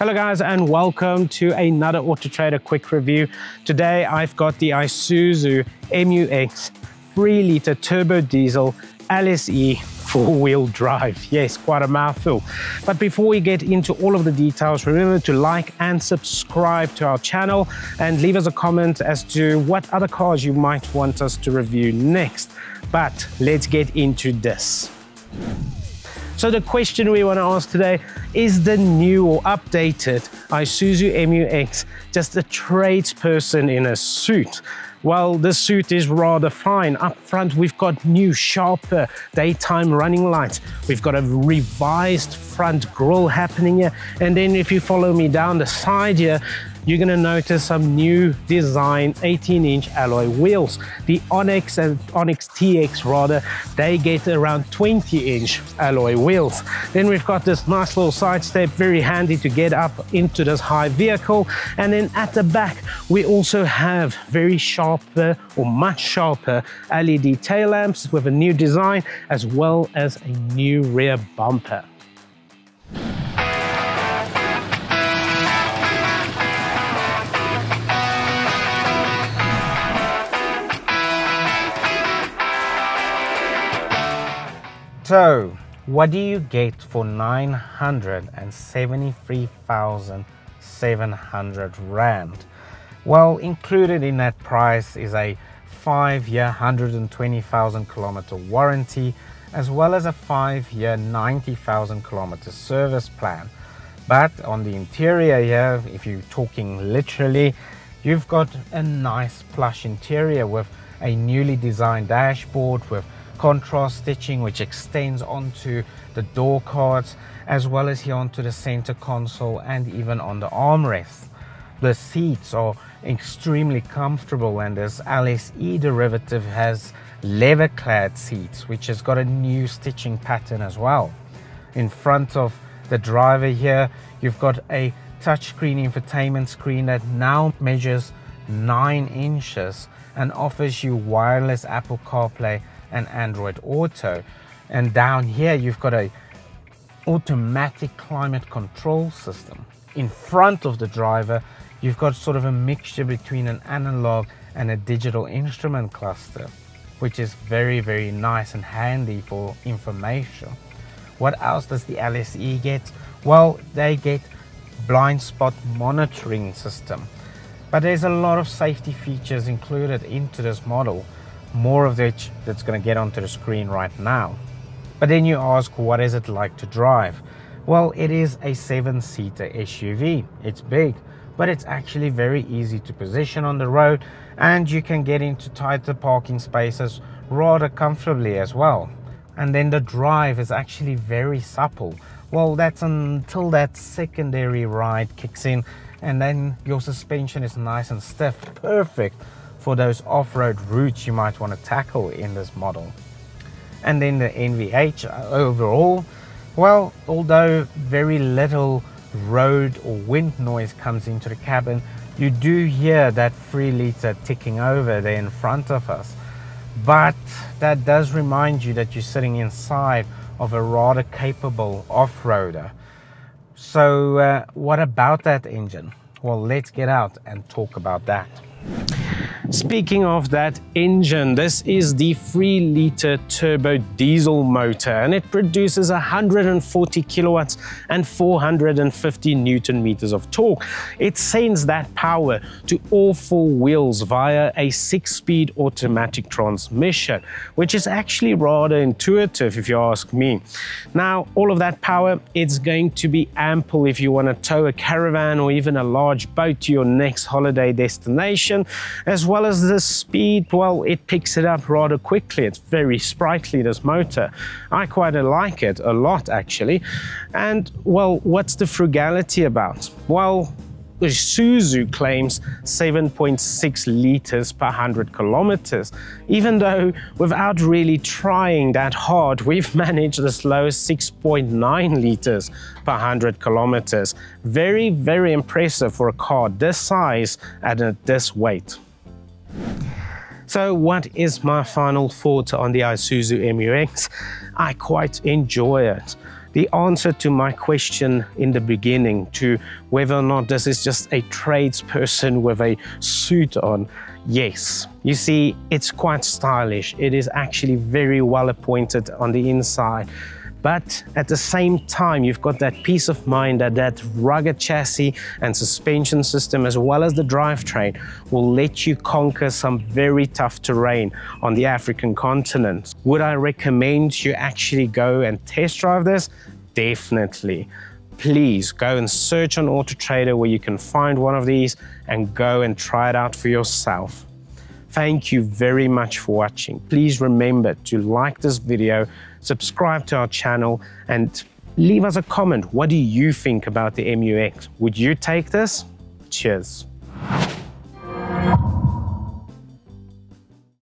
Hello guys, and welcome to another Auto Trader quick review. Today I've got the Isuzu MU-X 3-litre turbo diesel LSE four-wheel drive. Yes, quite a mouthful. But before we get into all of the details, remember to like and subscribe to our channel and leave us a comment as to what other cars you might want us to review next. But let's get into this. So the question we want to ask today, is the new or updated Isuzu MU-X just a tradesperson in a suit? Well, the suit is rather fine. Up front, we've got new, sharper daytime running lights. We've got a revised front grille happening here. And then if you follow me down the side here, you're going to notice some new design 18-inch alloy wheels. The Onyx and Onyx TX rather, they get around 20-inch alloy wheels. Then we've got this nice little side step, very handy to get up into this high vehicle. And then at the back, we also have very sharper or much sharper LED tail lamps with a new design, as well as a new rear bumper. So, what do you get for 973,700 Rand? Well, included in that price is a 5-year 120,000 kilometer warranty, as well as a 5-year 90,000 kilometer service plan. But on the interior here, if you're talking literally, you've got a nice plush interior with a newly designed dashboard with contrast stitching which extends onto the door cards, as well as here onto the center console and even on the armrests. The seats are extremely comfortable, and this LSE derivative has leather clad seats which has got a new stitching pattern as well. In front of the driver here, you've got a touchscreen infotainment screen that now measures 9 inches and offers you wireless Apple CarPlay and Android Auto. And down here you've got a automatic climate control system. In front of the driver you've got sort of a mixture between an analog and a digital instrument cluster, which is very nice and handy for information. What else does the LSE get? Well, they get blind spot monitoring system, but there's a lot of safety features included into this model, more of which that's going to get onto the screen right now. But then you ask, what is it like to drive? Well, it is a 7-seater SUV. It's big, but it's actually very easy to position on the road, and you can get into tighter parking spaces rather comfortably as well. And then the drive is actually very supple. Well, that's until that secondary ride kicks in, and then your suspension is nice and stiff, perfect for those off-road routes you might want to tackle in this model. And then the NVH overall, well, although very little road or wind noise comes into the cabin, you do hear that 3-litre ticking over there in front of us. But that does remind you that you're sitting inside of a rather capable off-roader. So what about that engine? Well, let's get out and talk about that. Speaking of that engine, this is the 3-litre turbo diesel motor, and it produces 140 kilowatts and 450 newton meters of torque. It sends that power to all 4 wheels via a 6-speed automatic transmission, which is actually rather intuitive if you ask me. Now, all of that power, it's going to be ample if you want to tow a caravan or even a large boat to your next holiday destination, as well as the speed. Well, it picks it up rather quickly. It's very sprightly, this motor. I quite like it a lot actually. And well, what's the frugality about? Well, Isuzu claims 7.6 liters per 100 kilometers, even though without really trying that hard, we've managed as low as 6.9 liters per 100 kilometers. Very impressive for a car this size and at this weight. So what is my final thought on the Isuzu MU-X? I quite enjoy it. the answer to my question in the beginning, to whether or not this is just a tradesperson with a suit on, yes. You see, it's quite stylish. It is actually very well appointed on the inside. But at the same time, you've got that peace of mind that that rugged chassis and suspension system, as well as the drivetrain, will let you conquer some very tough terrain on the African continent. Would I recommend you actually go and test drive this? Definitely. Please go and search on AutoTrader where you can find one of these and go and try it out for yourself. Thank you very much for watching. Please remember to like this video, subscribe to our channel, and leave us a comment. What do you think about the MU-X? Would you take this? Cheers.